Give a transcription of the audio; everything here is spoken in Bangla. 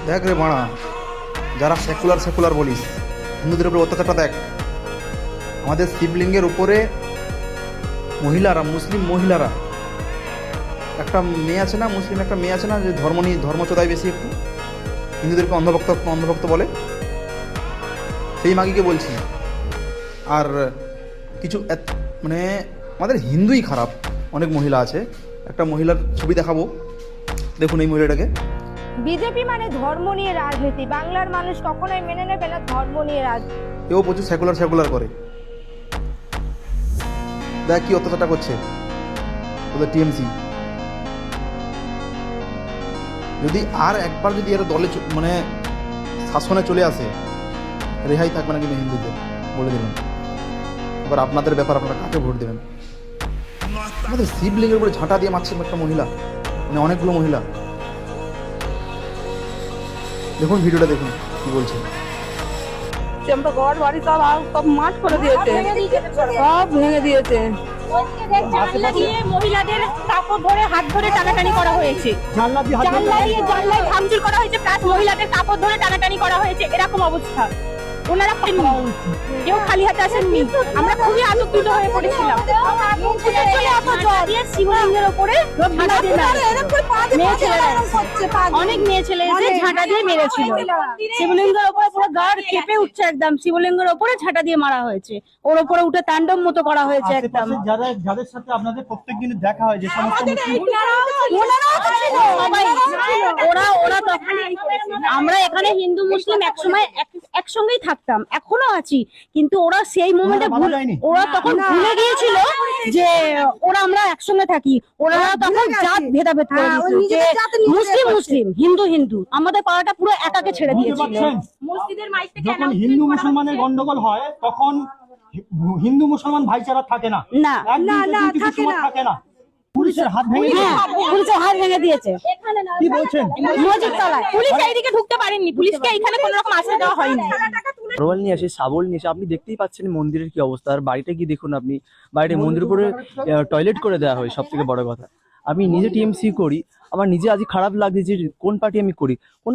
দেখ রে বাড়া, যারা সেকুলার সেকুলার বলিস, হিন্দুদের উপরে অত্যাচারটা দেখ। আমাদের শিবলিঙ্গের উপরে মহিলারা, মুসলিম মহিলারা, একটা মেয়ে আছে না, মুসলিম একটা মেয়ে আছে না, যে ধর্মচোদায় বেশি একটু, হিন্দুদেরকে অন্ধভক্ত অন্ধভক্ত বলে, সেই মাগিকে বলছি। আর কিছু মানে আমাদের হিন্দুই খারাপ, অনেক মহিলা আছে। একটা মহিলার ছবি দেখাবো, দেখুন এই মহিলাটাকে। বিজেপি মানে ধর্ম নিয়ে রাজনীতি, বাংলার মানুষ কখনোই মেনে নেবে না ধর্ম নিয়ে রাজনীতি। এও প্রচুর সেকুলার সেকুলার করে। দেখ কি অত্যাচারটা করছে ওদের টিএমসি। যদি আর একবার যদি এর দলে মানে শাসনে চলে আসে, রেহাই থাকবে না কিন্তু হিন্দুদের, বলে দিলাম। এবার আপনাদের ব্যাপার, আপনারা কাকে ভোট দেবেন। আমাদের শিবলিঙ্গের উপরে ঝাঁটা দিয়ে মারছে একটা মহিলা, মানে অনেকগুলো মহিলা। দেখুন ভিডিওটা, দেখুন কি বলছে। আমরা ঘর বাড়ি সব মাঠ করে দিয়েছে, সব ভেঙে দিয়েছে। জানলা দিয়ে মহিলাদের কাপড় ধরে হাত ধরে টানাটানি করা হয়েছে, জানলায় ভাঙচুর করা হয়েছে, প্লাস মহিলাদের কাপড় ধরে টানাটানি করা হয়েছে। এরকম অবস্থা। ওনারা কেউ খালি হাতে আসেননি। আমরা খুবই আতঙ্কিত হয়ে পড়েছিলাম। শিবলিঙ্গের ওপরে অনেক মেয়ে ছেলে এসে ঝাঁটা দিয়ে মেরেছিল। শিবলিঙ্গের ওপরে পুরো গাড় কেঁপে উঠছে একদম। শিবলিঙ্গের ওপরে ঝাঁটা দিয়ে মারা হয়েছে, ওর ওপরে উঠে তাণ্ডব মতো করা হয়েছে একদম। যাদের সাথে আপনাদের প্রত্যেকদিন দেখা হয়, যে সমস্ত ওরা তখন, আমরা এখানে হিন্দু মুসলিম একসময় একসঙ্গেই থাকতাম, এখনো আছি, কিন্তু ওরা সেই মোমেন্টে ওরা তখন ভুলে গিয়েছিল যে আমরা একসঙ্গে থাকি। ওরা তখন জাত ভেদাভেদ করে দিয়েছিল, যে মুসলিম মুসলিম, হিন্দু হিন্দু, আমাদের পাড়াটা পুরো একাকে ছেড়ে দিয়েছিল। মসজিদের মাইক থেকে যখন হিন্দু মুসলমানের গন্ডগোল হয়, তখন হিন্দু মুসলমান ভাইচারা থাকে না, থাকে না। পুলিশের হাত ভেঙে পুলিশের হাত ভেঙে দিয়েছে। কি বলছেন? মসজিদ তলায় পুলিশ এইদিকে ঢুকতে পারেননি, পুলিশকে এখানে কোনো রকম আশ্রয় দেওয়া হয়নি। রোয়াল নিয়ে আসে, শাবল নিয়ে আসে। আপনি দেখতেই পাচ্ছেন মন্দিরের কি অবস্থা। আর বাড়িটা কি দেখুন আপনি, বাড়িটা মন্দিরের উপরে টয়লেট করে দেওয়া হয়। সব থেকে বড় কথা, আমি নিজে টিএমসি করি, আমার নিজে আজ খারাপ লাগছে যে কোন পার্টি আমি করি। কোন